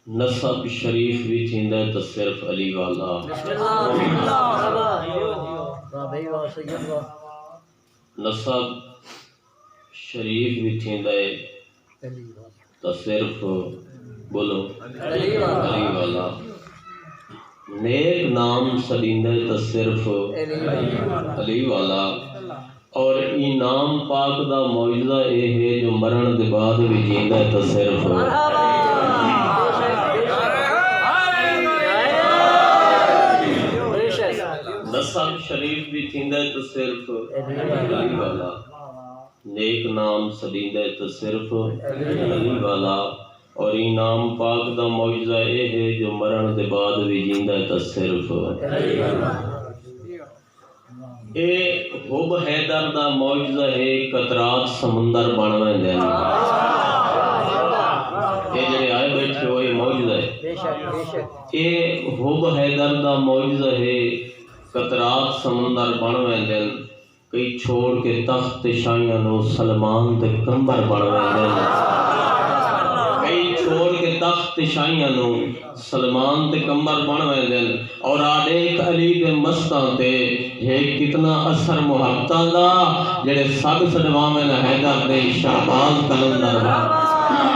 نسب شریف بھی تھیندا ہے تو صرف علی والا نسب شریف بھی تھیندا ہے تو صرف بولو علی والا نیک نام سدیندا ہے تو صرف علی والا اور انعام پاک دا معجزہ اے ہے جو مرن دے بعد بھی جیندا ہے تو صرف نسب شریف بھی تھیندا ہے تو صرف علی والا نیک نام سدیندا ہے تو صرف علی والا اور انعام پاک دا معجزہ اے ہے جو مرن دے بعد بھی جیندا ہے تو صرف اے حب حیدر دا معجزہ ہے قطرات سمندر بن ویندے ہیں اے جڑے آئے بیٹھے ہوئے معجزہ ہے اے حب حیدر دا معجزہ ہے قطرات سمندر بن ویندے ہیں کئی چھوڑ کے تخت شاہیاں نو سلمان تے کمبر بن ویندے ہیں کئی چھوڑ کے تخت شاہیاں نو سلمان تے کمبر بن ویندے ہیں اور آڈیک علی دے مستاں تے ہے کتنا اثر محبتاں دا جڑے سب سڈواویں حیدر دے شہباز کلندر بن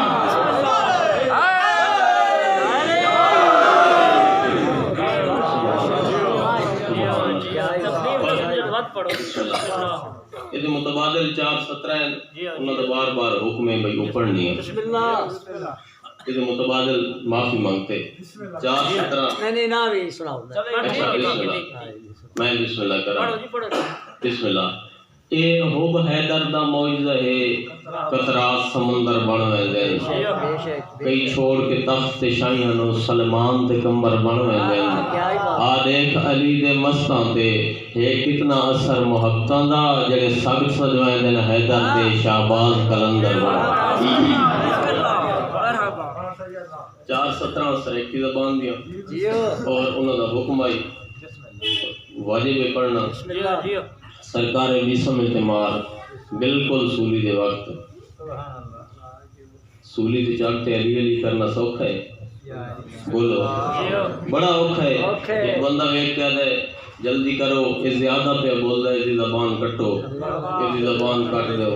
یہ متبادل 4:17 ہیں انہوں نے بار بار حکم ہے بھئی وہ پڑھنی ہے یہ متبادل معافی مانگتے 4:17 نہیں نہ بھی سناؤ میں بسم اللہ کرا بسم اللہ اے حب حیدر دا معجزہ ہے قطرات سمندر بن ویندے کئی چھوڑ کے تخت شاہیاں نو سلمان تے کمبر بن ویندے آ دیکھ علی دے مستاں تے ہے کتنا اثر محبتاں دا جڑے سب سجوائے دے حیدر دے شہباز کلندر بن 4:17 سریکی زبان دیا اور انہوں دا حکم آئی واجب پڑھنا سرکار بیسم اعتمار بالکل سولی دے وقت سولی دے چاکتے علی علی کرنا سوکھا ہے بولو بڑا اوکھا ہے ایک بندہ ویک کیا دے جلدی کرو اس زیادہ پہ بول دے اسی زبان کٹو اسی زبان کٹ دو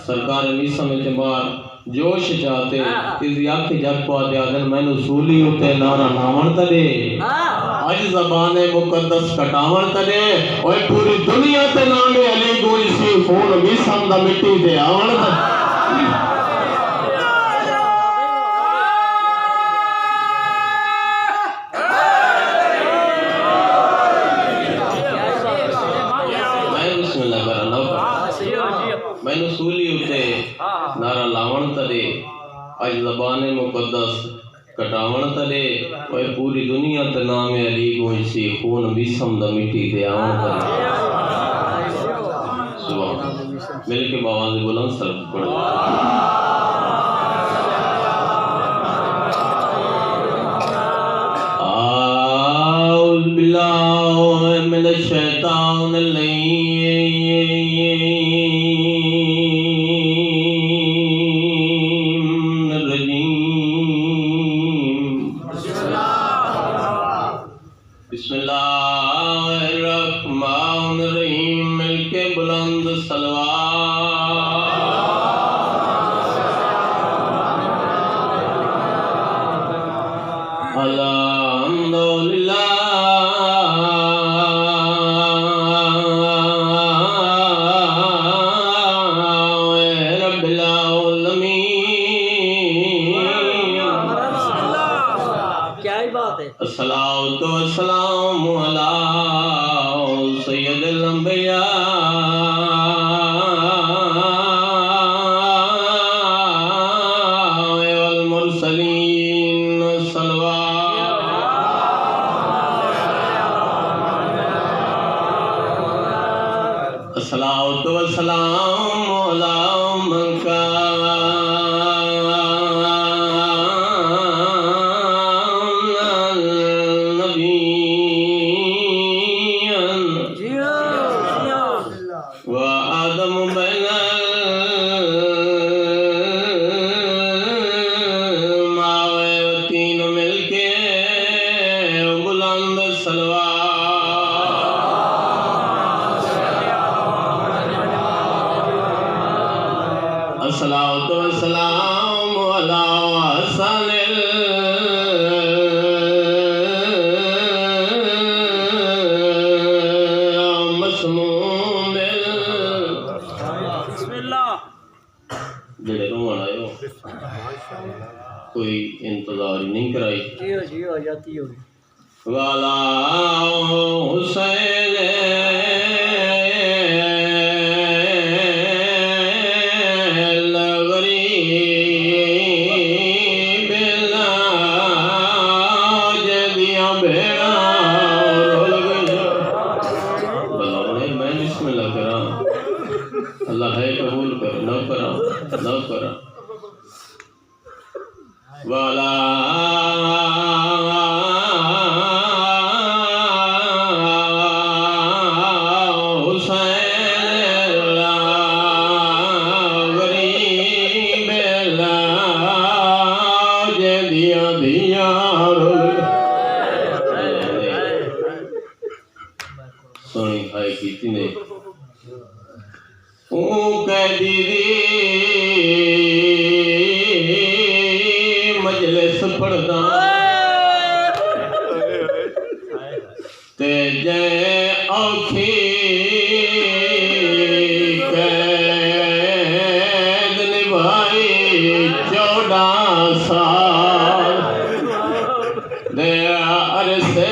سرکار بیسم اعتمار جوش چاہتے اس یاکی جگ کو آتے آدھر میں نے سولی ہوتے نارا نامن تلے آج زبان مقدس کٹاون تلے اور پوری دنیا تے نام علی گوئی سی خون بھی سمدہ مٹی دے آون تلے میں بسم اللہ کرا نو کرا میں نے سولی ہوتے نارا لاون تلے آج زبان مقدس کٹاون تلے اور پوری دنیا تے نام علی گوئی سی خون بھی سمدہ مٹی دے آون تلے سبحان مل کے باواز بلند سر پڑھ اعوذ باللہ من الشیطان بسم اللہ الرحمن الرحیم مل کے بلند صلوات الحمدللہ رب العالمین کیا ہی بات ہے الصلاۃ والسلام علی سید الانبیاء والمرسلین صلوات الصلاۃ والسلام علی من کوئی انتظار ہی نہیں کرائی جیو جاتی ہوگی والا حسین غریب لاج دیا بھیڑا رول گئی بلاؤنے میں بسم اللہ کرا اللہ ہے قبول کر نہ کرا نہ کرا والا سونی ہائی کیتی نے او قیدی دی مجلس پڑھدا تے جے اوکھی قید نبھائی 14 سال دے عرصے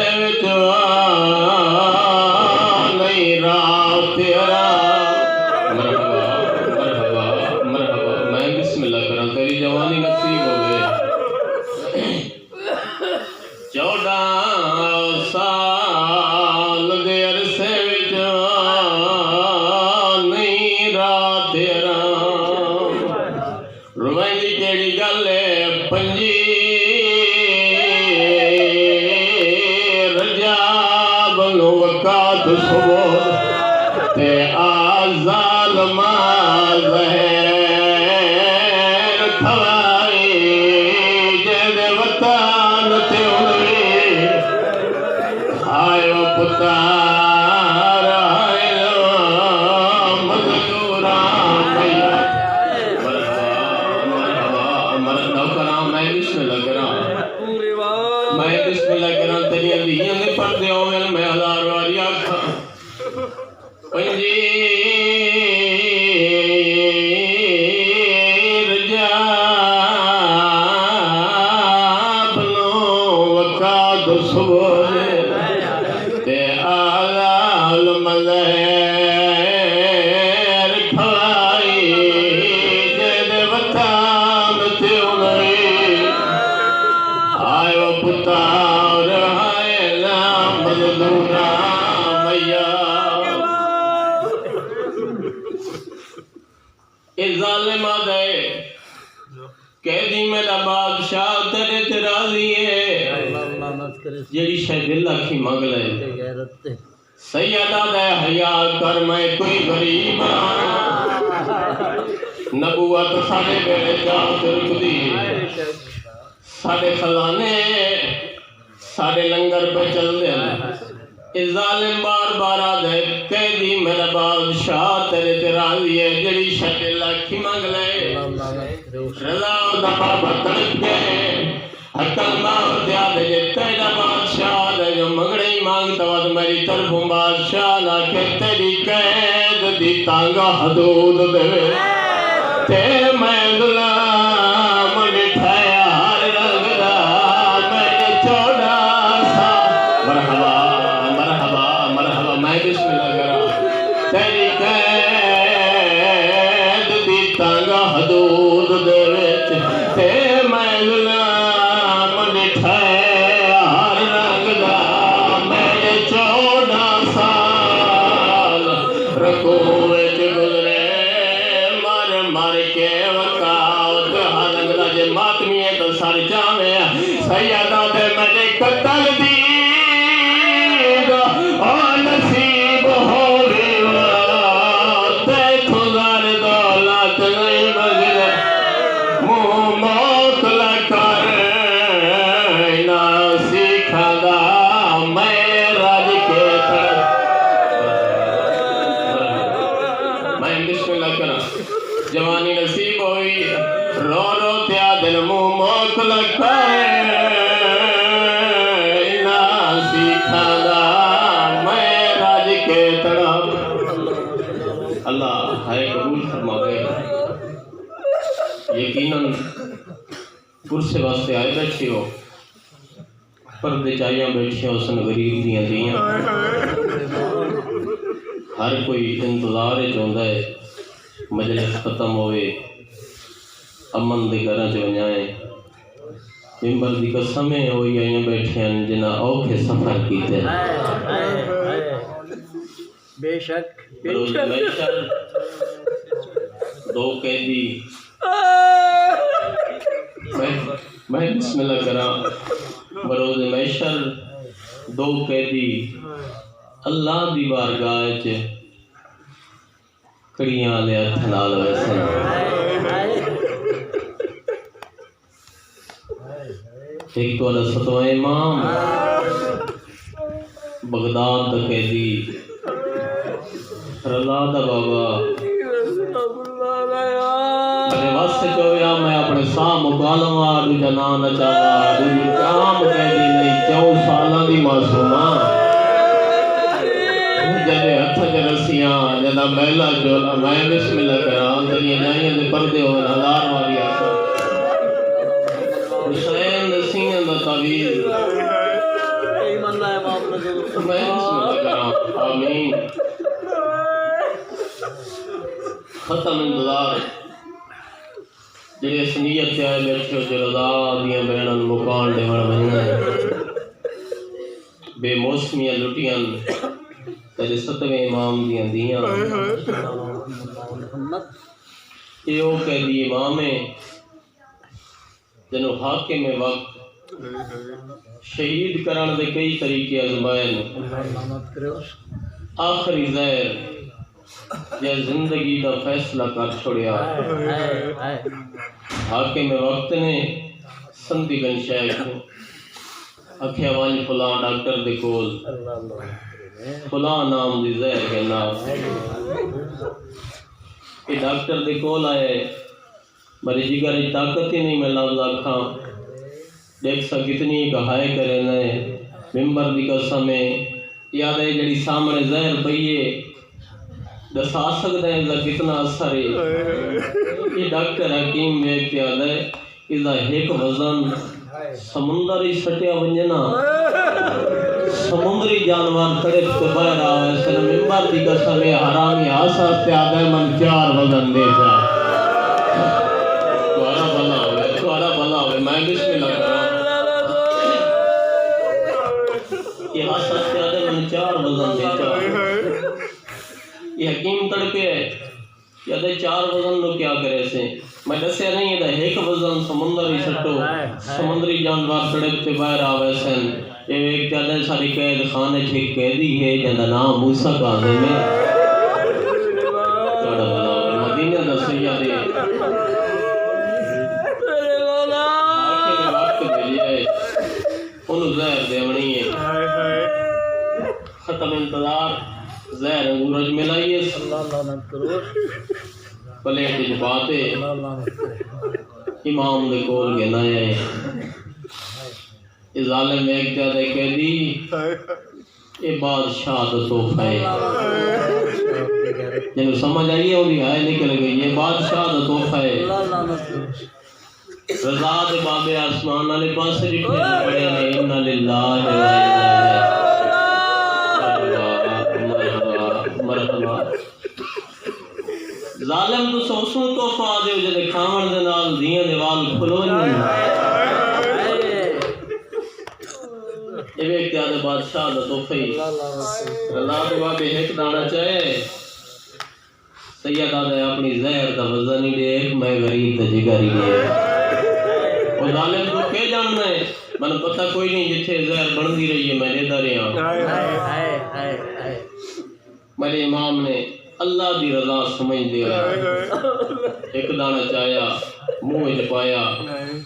وچ جیڑی شے دل آکھی مانگ لے سیدہ دے حیا کر میں کوئی غریب نبوت ساڑے بیڑے جا درک دی ساڑے خزانے ساڑے لنگر پہ چل دے اس ظالم بار بارا دے قیدی میرا بادشاہ تیرے راضی ہے جیڑی شے دل آکھی مانگ لے رضا دفع بتڑک کے حکم ماں دیا دے جے تیرا بادشاہ دے جو مگڑے ہی مانگتا وقت میری طرفوں بادشاہ نہ کہ تیری قید دی تانگا حدود دے تے میں غلام مٹھایا ہر رنگ دا میں 14 سال مرحبا مرحبا مرحبا میں بسم اللہ کرا تیری قید دی تانگا حدود دے تے میں غلام سیدہ دے مجھے قتل دید اور نصیب ہو لیوا تے خزار دولت نہیں مجھے منہ موت لکر نہ سیکھا دا میں راج کے طرف میں بسم اللہ کرا جوانی نصیب ہوئی رو رو تیا دل منہ موت لکر اللہ ہے قبول فرما دے یقیناً کرسے واسطے آئے بیٹھے ہو پردے چائیاں بیٹھے ہو سن غریب دیاں دیاں ہر کوئی انتظار چاہتا ہے مجلس ختم ہوئے امن دے گھراں چ ونجائیں ممبر دی قسمیں ہوئی آئیں بیٹھے ہیں جنہاں اوکھے سفر کیتے بے شک بروز محشر دو قیدی میں بسم اللہ کراں بروز محشر دو قیدی اللہ دی بارگاہ وچ کڑیاں والے ہتھ نال ویسے ایک تو والا ستواں امام بغداد دا قیدی رضا دا بابا میرے واسطے جو یا میں اپنے ساں مکالمہ دو جنان چاہا دو کام قیدی نہیں 4 سالاں دی معصومہ جدے ہتھ چ رسیاں جدا میلا جولا میں بسم اللہ کراں دنیا جائیاں دے پردے ہون 1000 والی آسا حسین دے سینے دا تعویذ ایمان اللہ امام نظر میں بسم اللہ کراں آمین ختم انتظار جڑے سنیت سے آئے بیٹھے ہو جو رضا دیاں بہناں مکان دے وڑ ونجاں بے موسمیاں لٹیاں تیرے 7ویں امام دیاں دیاں یہ وہ قیدی امام ہے جنہوں حاکم وقت شہید کرن دے کئی طریقے آزمائے آخری زہر یا زندگی دا فیصلہ کر چھوڑیا حاکم وقت نے سندھی گن شیخ اکھیا وانج فلاں ڈاکٹر دے کول فلاں نام دی زہر کے نام یہ ڈاکٹر دے کول آئے میری جگر طاقت ہی نہیں میں لفظ آکھاں دیکھ سا کتنی کہائے کرے نئے ممبر دی قسم ہے یاد ہے جڑی سامنے زہر پئیے دسا سکتا ہے اس کتنا اثر ہے یہ ڈاکٹر حکیم میں یاد ہے اس ایک وزن سمندر ہی سٹیا ونجنا سمندری جانور تڑپ کے باہر آوے سن ممبر دی قسم ہے حرامی حاصل سے آدھے من 4 وزن دے جا توارا بھلا ہوئے میں بسم اللہ کراں یہ حاصل سے آدھے من 4 وزن دے جا یہ حکیم تڑپے ہے یا دے 4 وزن لو کیا کرے سے میں دسیا نہیں ہے ایک وزن سمندر ہی سٹو سمندری جانور تڑپ کے باہر آوے سن یہ ایک جادے ساری قید خانے چھک قیدی ہے جندہ نام موسیٰ کاظم ہے توڑا بھلا ہوئے مدینہ دا سیدہ دے آخر وقت بھیجیا ہے انہوں زہر دیونی ہے ختم انتظار زہر انگورج ملائیے پلیٹ جباتے امام دے کول گے نائے یہ ظالم ایک جادے قیدی یہ بادشاہ دا توفہ ہے جنہوں سمجھ آئیے انہی آئے نکل گئی یہ بادشاہ دا توفہ ہے رضا دے باب آسمان علی پاس جٹھے پڑے ہیں انہا للہ ظالم تو سوسوں توفہ آدھے ہو جدے کھامن دے نال دیاں دے وال کھلو نہیں یہ بھی اختیار بادشاہ دا توفہ ہی رضا دے باب ایک دانا چاہے سیدہ دے اپنی زہر دا وزن ہی دیکھ میں غریب دا جگر ہی دیکھ وہ ظالم تو کہ جاننا ہے میں پتہ کوئی نہیں جتھے زہر بڑھتی رہی ہے میں نے دارے میرے امام نے اللہ دی رضا سمجھ دیا ایک دانہ چاہیا منہ چپایا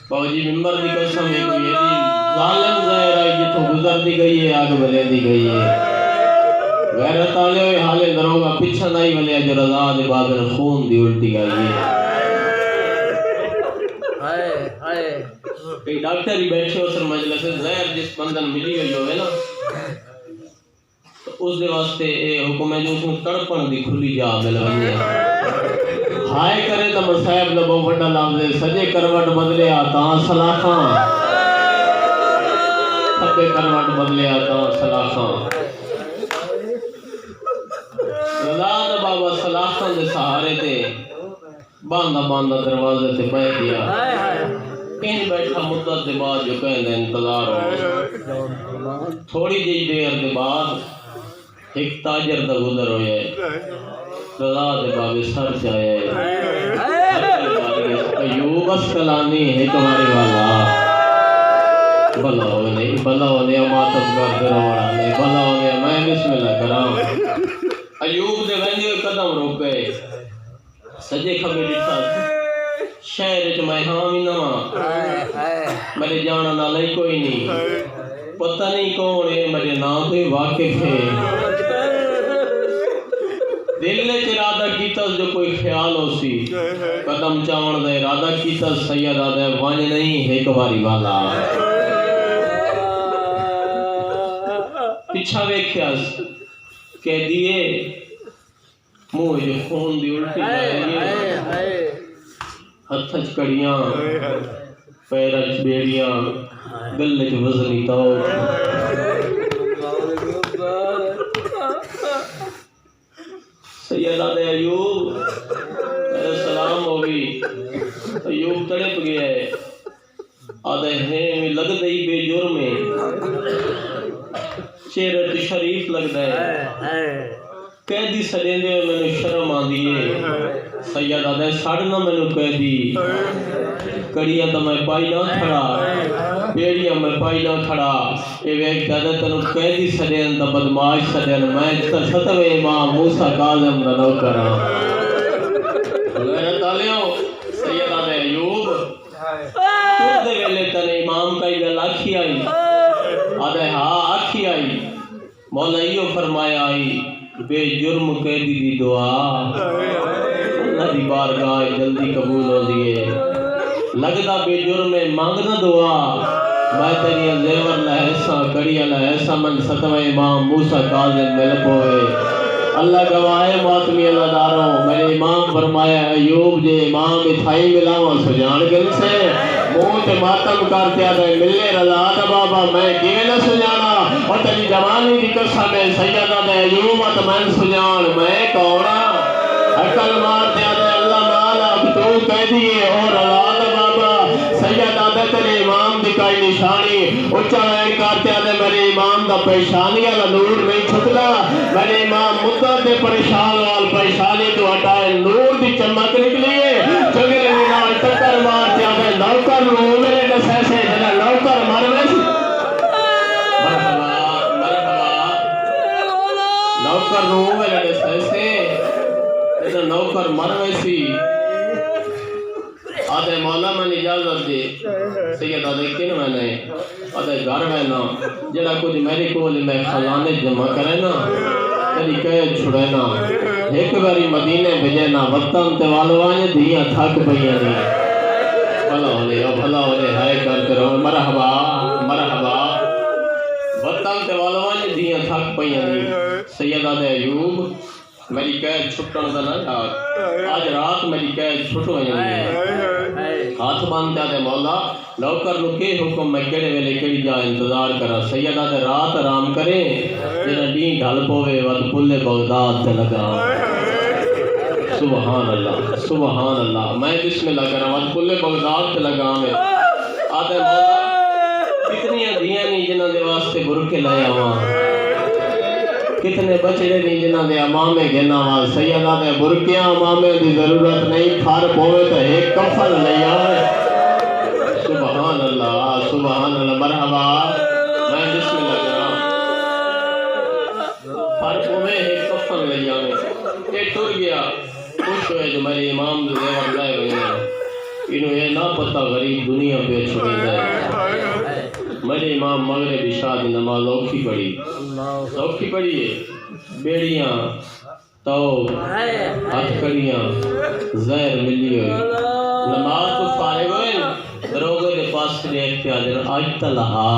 باوجی ممبر دی قسم ہے کوئی ایدی ظالم ظاہر آئی جتوں گزر دی گئی ہے آگ بلے دی گئی ہے غیرت آلے ہوئے حالے دروگا پچھا نہیں بلے جو رضا دے بابر خون دی الٹی گئی ہے کئی ڈاکٹر ہی بیٹھے ہو سر مجلس زہر جس بندن ملی گئی ہوئے نا اس دے واسطے حکم ہے جو اس میں تڑپن دی کھلی جا مل رہی ہے ہائے کرے تو مصائب لبو وڈا لامزے سجے کروٹ بدلے آتاں سلاخاں کھبے کروٹ بدلے آتاں سلاخاں رضا بابا سلاخاں دے سہارے تے باندھا باندھا دروازے تے بیٹھ گیا کہیں بیٹھا مدت دے بعد جو کہیں دے انتظار ہو تھوڑی جی دیر دے بعد ایک تاجر دا گزر ہوئے رضا دے بابے سر جائے ایوب اسکلانی ہے تمہاری والا بھلا ہونے ماتم کر دے روڑا نے بھلا ہونے میں بسم اللہ کرام ایوب دے وینجے قدم روک گئے سجے کھبے ڈٹھا شہر میں ہاں بھی نہ میرے جانا نالے کوئی نہیں پتہ نہیں کون ہے میرے نام کوئی واقف ہے دل نے ارادہ کیتا جو کوئی خیال ہو سی قدم چاون دا ارادہ کیتا سید آدھے ونج نہیں ایک باری والا پیچھا ویکھیا کہہ دیے منہ جو خون دی الٹی جائے ہتھچ کڑیاں پیرچ بیڑیاں گلچ وزنی تاؤ سیدہ دے ایوب سلام ہوگی ایوب تڑپ گیا ہے آدھے ہیں میں لگ دئی بے جرمے چہرہ شریف لگ دے قیدی سڑیں دے میں نے شرم آ دیئے سیدہ دے ساڑھنا میں نے قیدی کڑیاں تو میں پائی نہ کھڑا بیڑیاں میں پائی نہ کھڑا اے ویک دادا تنو قیدی سڑیں دا بدماش سڑیں میں ستوے امام موسیٰ کاظم دا نو کرا غیرت آلیوں سیدہ دے ایوب تر دے ویلے تن امام کا گل آکھی آئی آدھے ہاں آکھی آئی مولا ایو فرمایا آئی بے جرم قیدی دی دعا اللہ دی بارگاہ جلدی قبول ہو دیئے لگدا بے جرم مانگنا دعا میں تیری زیور لہسا کڑی لہسا من ستوہ امام موسیٰ کاظم ملک ہوئے اللہ گواہ ماتمی اللہ داروں میرے امام فرمایا ایوب جے امام اتھائی ملاوہ سجان گل سے موت ماتم کرتے آدھے ملے رضا دا بابا میں کیوے نہ سجانا اور تیری جوانی دی قسم ہے سیدہ دے ایوب اتمن سجان میں کونا اکل مارتے آدھے اللہ مالا اب تو کہہ دیئے اور رضا دا بابا سیدہ دے تیرے امام دی کئی نشانی اچھا وین کرتے آدھے میرے امام دا پیشانی اللہ نور نہیں چھکلا میرے امام مدت دے پریشان وال پیشانی تو ہٹائے نور دی چمک نکلیے جگرے نال ٹکر مارتے آدھے نوکر رو میرے نسے سے جنہ نوکر مرنے سے نوکر رو میرے نسے سے جنہ نوکر مرنے سی آدھے مولا میں اجازت دے سید آدھے کن میں نے آدھے گھر میں نا جڑا کچھ میری کول میں خزانے جمع کرے نا تیری قید چھڑے نا ایک باری مدینے بھیجے نا وطن تے والوائیں دیاں تھک پئیاں نہیں بھلا ہونے ہائے کرتے رہو مرحبا مرحبا وطن تے والوائیں دیاں تھک پئیاں نہیں سید آدھے ایوب میری قید چھٹن دا نہ جاگ آج رات میری قید چھٹ ہوئی ہاتھ باندھتے آدھے مولا نوکر نو کے حکم میں کڑے ویلے کڑی جا انتظار کرا سید آدھے رات آرام کریں جنہ دین ڈھل پوے ود پلے بغداد تے لگا سبحان اللہ میں بسم اللہ کرا ود پلے بغداد تے لگا میں آدھے مولا کتنی دیاں نہیں جنہ دے واسطے برکے لائے آوان کتنے بچڑے نہیں جنہ دے امامے گھنا وال سیدہ دے برکیاں امامے دی ضرورت نہیں پھار پوے تو ایک کفن لئی آئے سبحان اللہ مرحبا میں بسم اللہ کرام پھار پوے ایک کفن لئی آئے ایک ٹور گیا خوش ہوئے جو میرے امام دے دیور لائے ہوئے ہیں انہوں یہ نہ پتہ غریب دنیا پہ چھوڑی جائے میرے امام مغرب عشاء دی نماز لوکھی پڑھی ہے بیڑیاں تو ہاتھ کڑیاں زہر ملی ہوئی نماز تو فارغ ہوئے دروگے دے پاس سے دیکھتے آدھے آج تلہا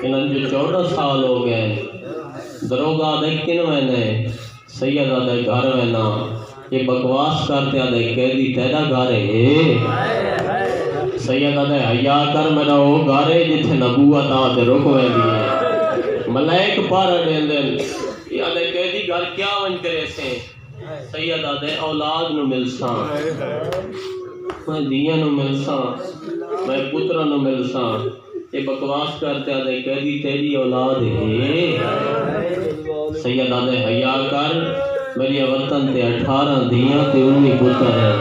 انہاں جو 14 سال ہو گئے دروگا دیکھن میں نے سید آدھے گھر میں نا یہ بکواس کرتے آدھے قیدی تیرا گھر ہے سید آدھے حیا کر میرا وہ گھر ہے جتھے نبوت آتے رک ویندی ہے ملائک پارا دین دین یہ آدھے قیدی گھر کیا ون کرے سے سید آدھے اولاد نو ملساں میں دیاں نو ملساں میں پترہ نو ملساں یہ بکواس کرتے آدھے قیدی تیری اولاد ہے سید آدھے حیا کر میری وطن تے 18 دیاں تے 19 پتر ہے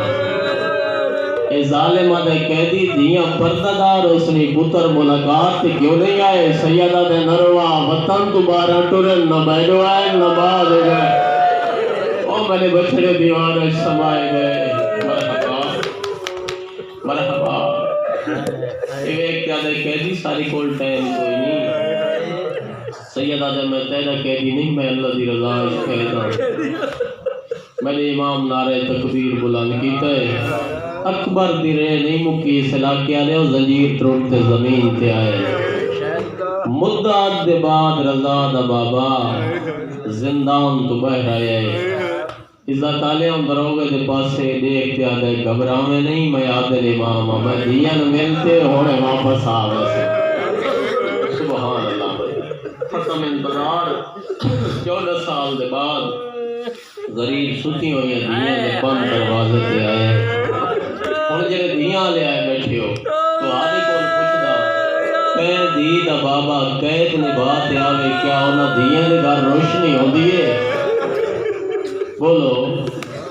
اے ظالم آدھے قیدی دیاں پردہ دار اسنی پتر ملاقات تے کیوں نہیں آئے سید آدھے نروا وطن تو بارہ ٹرن نہ بیڈو آئے نہ بعد گئے او میں نے بچڑے دیوار سمائے گئے مرحبا ایک آدھے قیدی ساری کول ٹائم کوئی نہیں سید آدھے میں تیرا قیدی نہیں میں اللہ دی رضا قیدا میں نے امام نعرہ تکبیر بلند کیتا ہے اکبر دی رہ نہیں مکی اس علاقے آلے اور زنجیر تروڑتے زمین تے آئے مدت دے بعد رضا دا بابا زندان تو بہر آئے عزت آلے ہم دروگے دے پاسے دیکھتے آدھے گھبراوے نہیں میں عادل امام میں دیاں ملتے ہونے واپس آوے سے سبحان اللہ ختم انتظار 14 سال دے بعد غریب ستی ہوئی دیاں دے بند دروازے تے آئے ہن جڑے دیاں لے آئے بیٹھے ہو تو آدھے کول پوچھدا پین دی دا بابا قید نے بات آوے کیا انہاں دیاں دے گھر روشنی ہوندی ہے بولو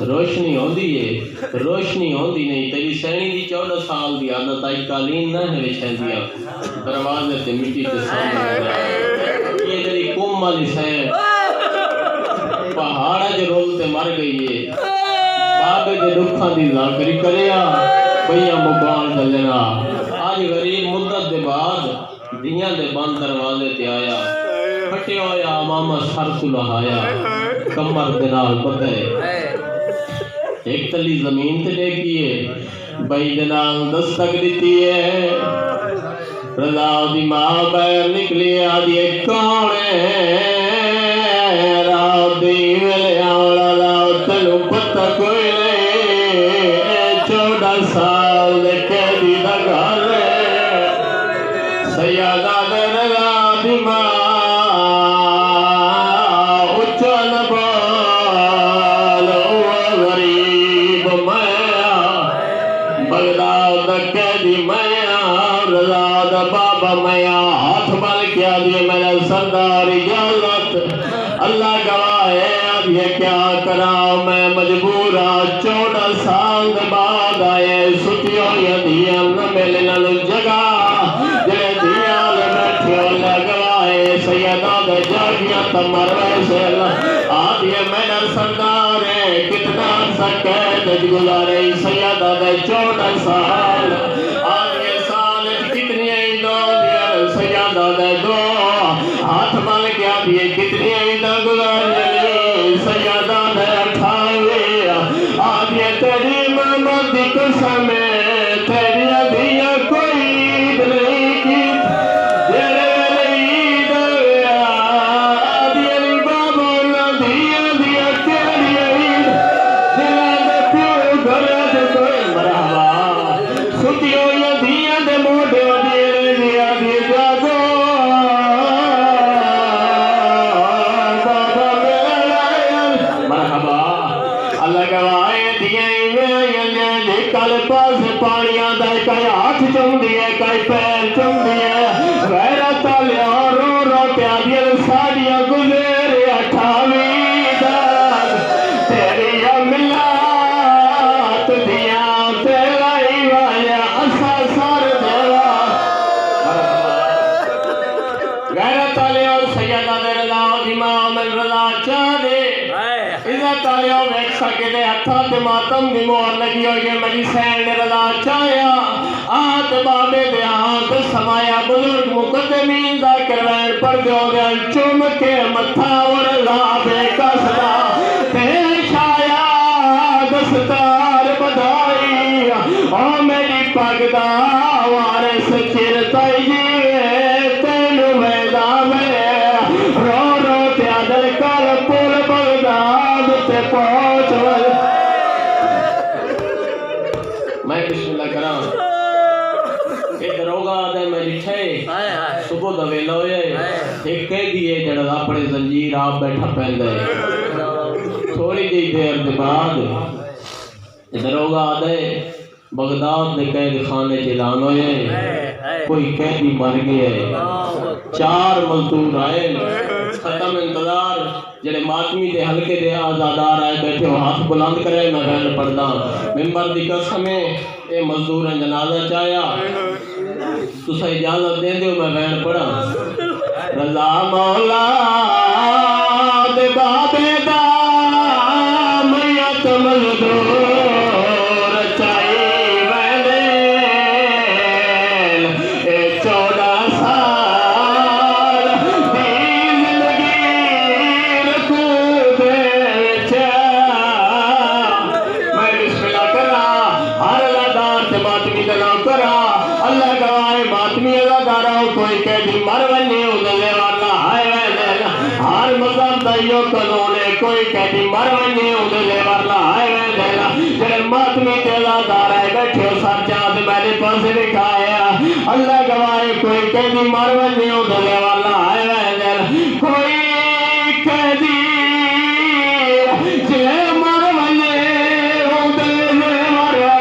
روشنی ہوندی ہے روشنی ہوندی نہیں تیری سینی دی 14 سال دی عادت آئی قالین نہ ہے وچھیندیاں دروازے تے مٹی تے سامنے یہ تیری قوم والی سین پہاڑا جو رول تے مر گئی ہے بابے دے دکھاں دی لاکری کریا بھئیاں مبان دلنا آج غریب مدت دے بعد دیاں دے بند دروازے تے آیا پھٹے ہویا امامہ سر کو لہایا کمر دنال بدھے ایک تلی زمین تے دیکھی ہے بھائی دنال دستک دیتی ہے رضا دی ماں بیر نکلی آدھی ایک کونے رات دی ویلے آوڑا لاؤ تلو پتہ کوئی نہیں 14 سال دے قیدی دا گھر سیادہ دے رضا دی ماں بابا میاں ہاتھ بل کیا دیے میرا سردار اجازت اللہ گواہ ہے اب یہ کیا کرا میں مجبورا 14 سال بعد آئے ستیوں یا دیاں نہ ملنا لو جگہ جڑے دیاں لے بیٹھے اللہ گواہ ہے سیدہ دے جاگیاں تمر ویسے اللہ آدھے میرا سردار ہے کتنا سکیت گزارے سیدہ دے 14 سال آدھے سال کتنی سیادہ دے دو ہاتھ مل گیا دیئے کتنی عیدہ گزار جلی سیادہ دے 28 آدھے تیری محمد دی قسم تیری ابھیا کوئی عید نہیں کی تیرے عید آدھے بابا نہ دیا تیری عید دلہ دے پیو گھر دے کوئی مرحبا ستیوں یا دیا دے موڑے کل پاس پانیاں دے کئی ہاتھ چوندی ہے کئی پیر چوندی ہے غیرت لیا رو رو پیا دیل ساڑیاں گزر 28 دار تیری ملات دیاں تیرا ہی وایا اسا سر دیوا غیرت لیا سیدہ دے رضا امام رضا چاہدے عزت آلیا ویک سکے دے ہتھا تے ماتم دی مہر لگی ہوئی مجی سین نے رضا چاہیا آت بابے دے آنکھ سمایا بزرگ مقدمین دا کروین پر جو دے چوم کے متھا ورزا بے کسدا تے شایا دستار بدائی او میری پگدا وارس چرتائی جیوے تینو میدا میں رو رو تے عدل کر پول بغداد تے پہنچ دروگا دے میں لٹھے ہائے ہائے صبح دا ویلا ہوئے ایک کہہ دیئے جڑا اپنے زنجیر آپ بیٹھا پہندے تھوڑی دی دیر دے بعد دروگا دے بغداد دے قید خانے اعلان ہوئے کوئی قیدی مر گئے 4 مزدور آئے ختم انتظار جڑے ماتمی دے حلقے دے آزادار آئے بیٹھے وہ ہاتھ بلند کرے میں بین پڑھدا ممبر دی قسم ہے اے مزدور جنازہ چاہیا تسا اجازت دے دیو میں بین پڑھا رضا مولا دے بابے دا میت مزدور اللہ گواہ ماتمی اداکارہ کوئی قیدی مر ونے ادلے والا ہے ہر مذہب دا یو قانون ہے کوئی قیدی مر ونے ادلے والا ہے جڑے ماتمی تے اداکار ہے بیٹھے سر چاند میرے پاس دکھایا اللہ گواہ کوئی قیدی مر ونے ادلے والا ہے کوئی قیدی جے مر ونے ادلے والا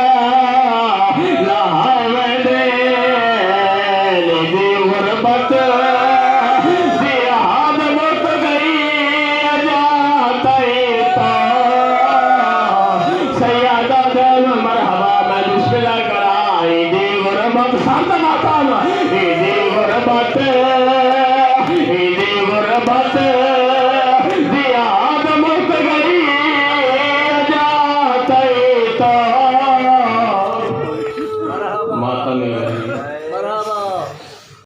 غربت